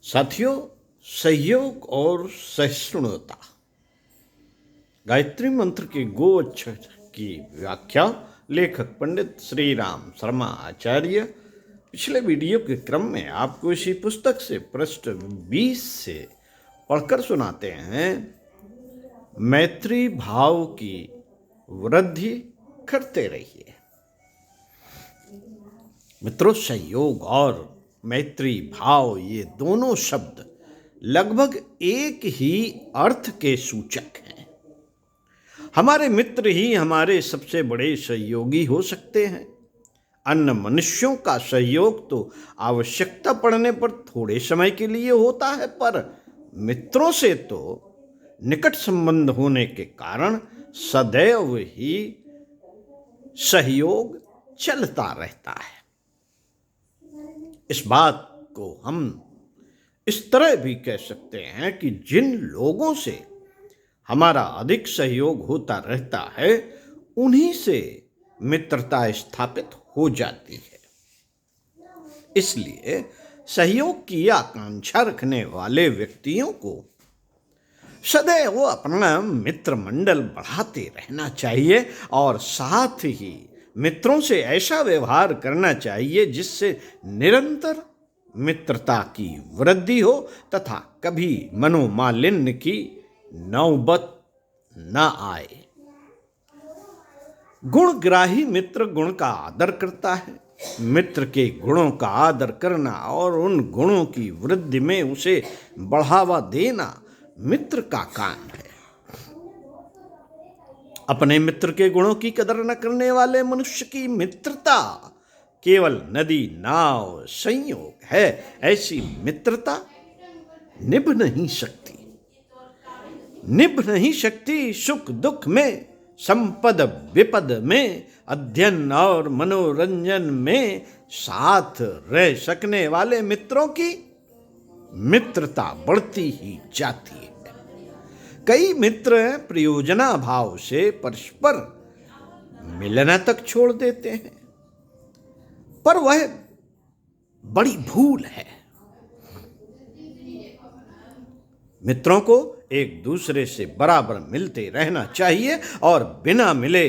साथियों, सहयोग और सहिष्णुता गायत्री मंत्र के गो अक्षर की व्याख्या लेखक पंडित श्री राम शर्मा आचार्य पिछले वीडियो के क्रम में आपको इसी पुस्तक से पृष्ठ 20 से पढ़कर सुनाते हैं। मैत्री भाव की वृद्धि करते रहिए। मित्रों, सहयोग और मैत्री भाव ये दोनों शब्द लगभग एक ही अर्थ के सूचक हैं। हमारे मित्र ही हमारे सबसे बड़े सहयोगी हो सकते हैं। अन्य मनुष्यों का सहयोग तो आवश्यकता पड़ने पर थोड़े समय के लिए होता है, पर मित्रों से तो निकट संबंध होने के कारण सदैव ही सहयोग चलता रहता है। इस बात को हम इस तरह भी कह सकते हैं कि जिन लोगों से हमारा अधिक सहयोग होता रहता है, उन्हीं से मित्रता स्थापित हो जाती है। इसलिए सहयोग की आकांक्षा रखने वाले व्यक्तियों को सदैव अपना मित्र मंडल बढ़ाते रहना चाहिए और साथ ही मित्रों से ऐसा व्यवहार करना चाहिए जिससे निरंतर मित्रता की वृद्धि हो तथा कभी मनोमालिन्य की नौबत न आए। गुणग्राही मित्र गुण का आदर करता है। मित्र के गुणों का आदर करना और उन गुणों की वृद्धि में उसे बढ़ावा देना मित्र का काम है। अपने मित्र के गुणों की कदर न करने वाले मनुष्य की मित्रता केवल नदी नाव संयोग है। ऐसी मित्रता निभ नहीं सकती। सुख दुख में, संपद विपद में, अध्ययन और मनोरंजन में साथ रह सकने वाले मित्रों की मित्रता बढ़ती ही जाती है। कई मित्र प्रयोजना भाव से परस्पर मिलना तक छोड़ देते हैं, पर वह बड़ी भूल है। मित्रों को एक दूसरे से बराबर मिलते रहना चाहिए और बिना मिले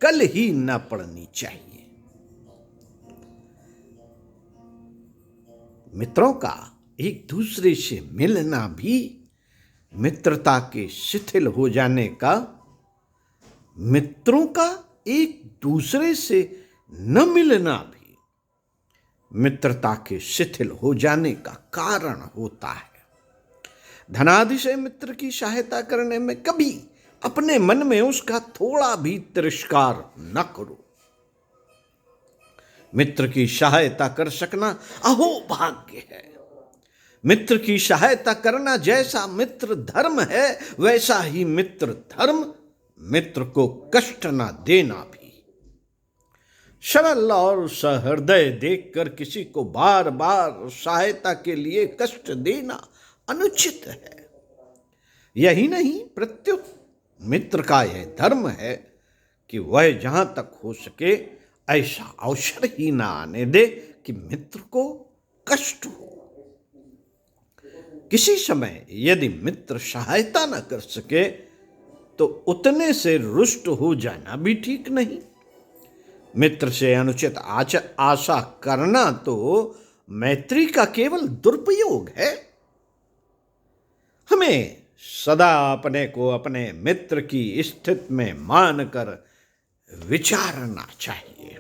कल ही न पड़नी चाहिए। मित्रों का एक दूसरे से मिलना भी मित्रता के शिथिल हो जाने का, मित्रों का एक दूसरे से न मिलना भी मित्रता के शिथिल हो जाने का कारण होता है। धनादि से मित्र की सहायता करने में कभी अपने मन में उसका थोड़ा भी तिरस्कार न करो। मित्र की सहायता कर सकना अहोभाग्य है। मित्र की सहायता करना जैसा मित्र धर्म है, वैसा ही मित्र धर्म मित्र को कष्ट न देना भी। सरल और सहृदय देखकर किसी को बार बार सहायता के लिए कष्ट देना अनुचित है। यही नहीं, प्रत्युत मित्र का यह धर्म है कि वह जहां तक हो सके ऐसा अवसर ही ना आने दे कि मित्र को कष्ट हो। किसी समय यदि मित्र सहायता न कर सके तो उतने से रुष्ट हो जाना भी ठीक नहीं। मित्र से अनुचित आशा करना तो मैत्री का केवल दुरुपयोग है। हमें सदा अपने को अपने मित्र की स्थिति में मानकर विचारना चाहिए।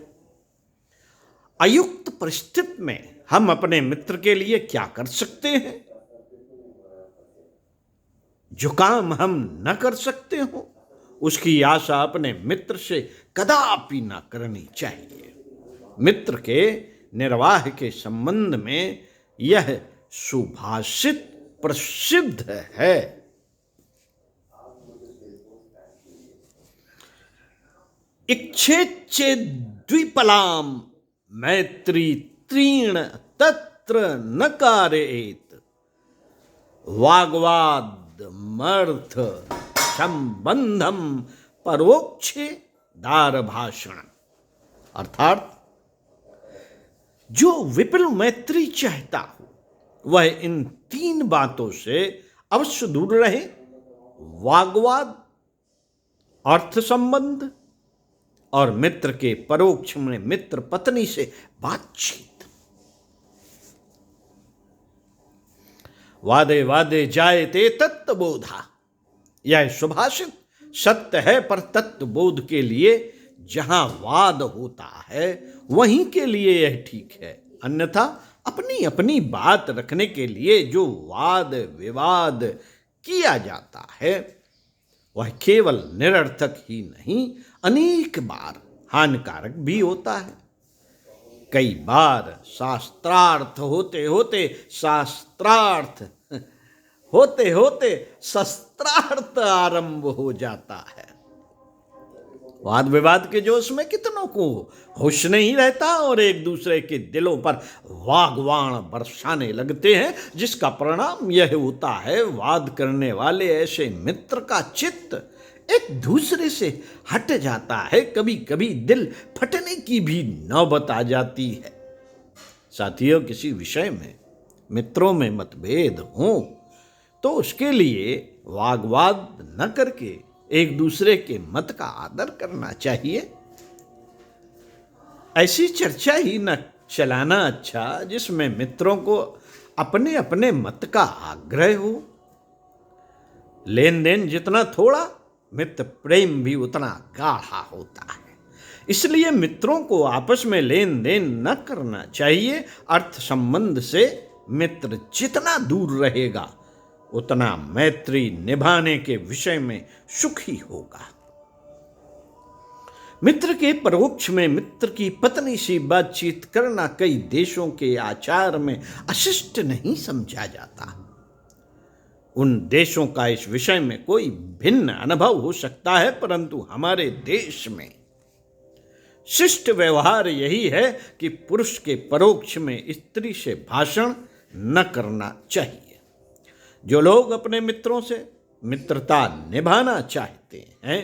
अयुक्त परिस्थिति में हम अपने मित्र के लिए क्या कर सकते हैं? जो काम हम न कर सकते हो उसकी आशा अपने मित्र से कदापि न करनी चाहिए। मित्र के निर्वाह के संबंध में यह सुभाषित प्रसिद्ध है। इच्छेच्चे द्विपलाम मैत्री तीर्ण तत्र न कारयेत वाग्वाद मर्थ संबंधम परोक्षे दार भाषण। अर्थात जो विपुल मैत्री चाहता हो वह इन 3 बातों से अवश्य दूर रहे: वाग्वाद, अर्थ संबंध और मित्र के परोक्ष में मित्र पत्नी से बातचीत। वादे वादे जायते तत्वबोधा, यह सुभाषित सत्य है, पर तत्व बोध के लिए जहां वाद होता है वहीं के लिए यह ठीक है। अन्यथा अपनी अपनी बात रखने के लिए जो वाद विवाद किया जाता है वह केवल निरर्थक ही नहीं, अनेक बार हानिकारक भी होता है। कई बार शास्त्रार्थ होते होते शास्त्रार्थ होते होते शस्त्रार्थ आरंभ हो जाता है। वाद विवाद के जोश में कितनों को होश नहीं रहता और एक दूसरे के दिलों पर वाग्वाण बरसाने लगते हैं, जिसका परिणाम यह होता है वाद करने वाले ऐसे मित्र का चित्त एक दूसरे से हट जाता है। कभी कभी दिल फटने की भी नौबत आ जाती है। साथियों, किसी विषय में मित्रों में मतभेद हो तो उसके लिए वाग्वाद न करके एक दूसरे के मत का आदर करना चाहिए। ऐसी चर्चा ही न चलाना अच्छा जिसमें मित्रों को अपने अपने मत का आग्रह हो। लेन देन जितना थोड़ा, मित्र प्रेम भी उतना गाढ़ा होता है। इसलिए मित्रों को आपस में लेन देन न करना चाहिए। अर्थ संबंध से मित्र जितना दूर रहेगा उतना मैत्री निभाने के विषय में सुखी होगा। मित्र के परोक्ष में मित्र की पत्नी से बातचीत करना कई देशों के आचार में अशिष्ट नहीं समझा जाता। उन देशों का इस विषय में कोई भिन्न अनुभव हो सकता है, परंतु हमारे देश में शिष्ट व्यवहार यही है कि पुरुष के परोक्ष में स्त्री से भाषण न करना चाहिए। जो लोग अपने मित्रों से मित्रता निभाना चाहते हैं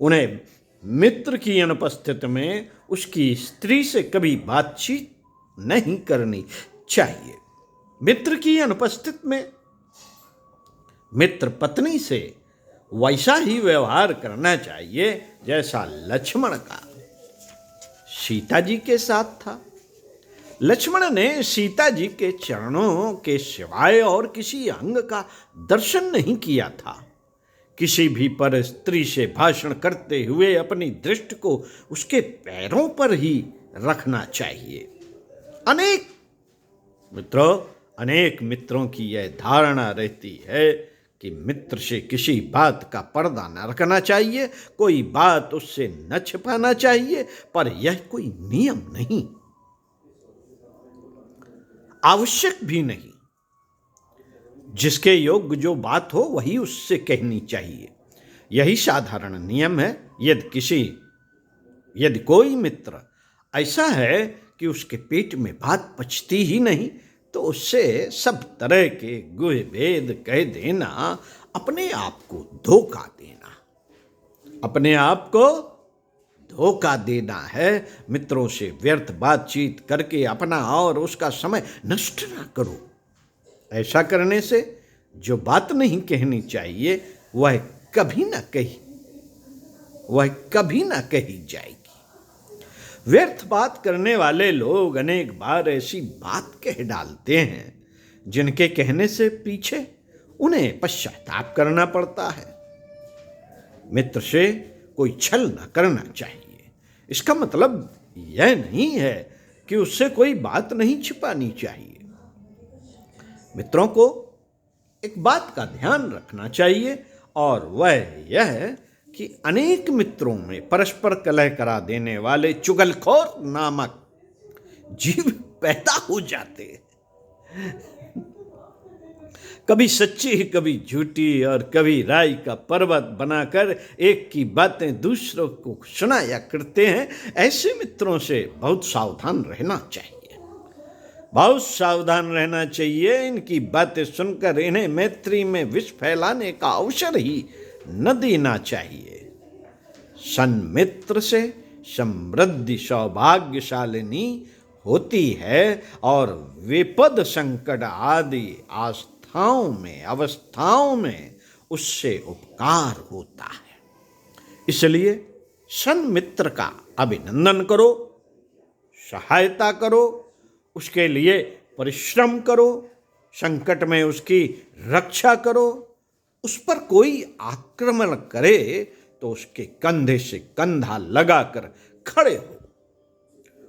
उन्हें मित्र की अनुपस्थिति में उसकी स्त्री से कभी बातचीत नहीं करनी चाहिए। मित्र की अनुपस्थिति में मित्र पत्नी से वैसा ही व्यवहार करना चाहिए जैसा लक्ष्मण का सीता जी के साथ था। लक्ष्मण ने सीता जी के चरणों के सिवाय और किसी अंग का दर्शन नहीं किया था। किसी भी पर स्त्री से भाषण करते हुए अपनी दृष्टि को उसके पैरों पर ही रखना चाहिए। अनेक मित्रों की यह धारणा रहती है कि मित्र से किसी बात का पर्दा न रखना चाहिए, कोई बात उससे न छिपाना चाहिए, पर यह कोई नियम नहीं, आवश्यक भी नहीं। जिसके योग्य जो बात हो वही उससे कहनी चाहिए, यही साधारण नियम है। यदि कोई मित्र ऐसा है कि उसके पेट में बात पचती ही नहीं तो उससे सब तरह के गुह भेद कह देना अपने आप को धोखा देना, अपने आप को धोखा देना है। मित्रों से व्यर्थ बातचीत करके अपना और उसका समय नष्ट ना करो। ऐसा करने से जो बात नहीं कहनी चाहिए वह कभी ना कही जाएगी। व्यर्थ बात करने वाले लोग अनेक बार ऐसी बात कह डालते हैं जिनके कहने से पीछे उन्हें पश्चाताप करना पड़ता है। मित्र से कोई छल न करना चाहिए। इसका मतलब यह नहीं है कि उससे कोई बात नहीं छिपानी चाहिए। मित्रों को एक बात का ध्यान रखना चाहिए और वह यह है कि अनेक मित्रों में परस्पर कलह करा देने वाले चुगलखोर नामक जीव पैदा हो जाते हैं। कभी सच्ची कभी झूठी और कभी राई का पर्वत बनाकर एक की बातें दूसरों को सुनाया करते हैं। ऐसे मित्रों से बहुत सावधान रहना चाहिए, बहुत सावधान रहना चाहिए। इनकी बातें सुनकर इन्हें मैत्री में विष फैलाने का अवसर ही न देना चाहिए। सन्मित्र से समृद्धि सौभाग्यशालिनी होती है और विपद संकट आदि अवस्थाओं में उससे उपकार होता है। इसलिए सन्मित्र का अभिनंदन करो, सहायता करो, उसके लिए परिश्रम करो, संकट में उसकी रक्षा करो। उस पर कोई आक्रमण करे तो उसके कंधे से कंधा लगाकर खड़े हो।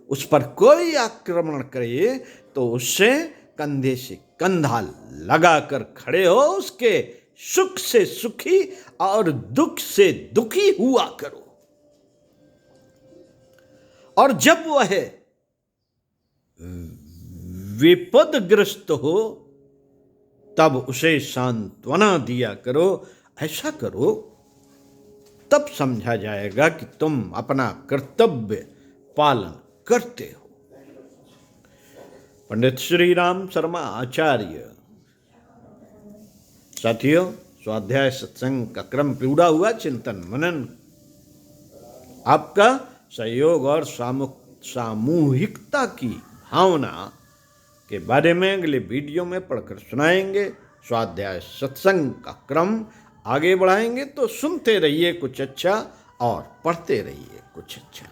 उस पर कोई आक्रमण करे तो उससे कंधे से कंधा लगाकर खड़े हो, उसके सुख से सुखी और दुख से दुखी हुआ करो। और जब वह विपदग्रस्त हो तब उसे सांत्वना दिया करो। ऐसा करो तब समझा जाएगा कि तुम अपना कर्तव्य पालन करते हो। पंडित श्री राम शर्मा आचार्य। साथियों, स्वाध्याय सत्संग का क्रम पूरा हुआ। चिंतन मनन आपका सहयोग और सामूहिकता की भावना के बारे में अगले वीडियो में पढ़कर सुनाएंगे। स्वाध्याय सत्संग का क्रम आगे बढ़ाएंगे, तो सुनते रहिए कुछ अच्छा और पढ़ते रहिए कुछ अच्छा।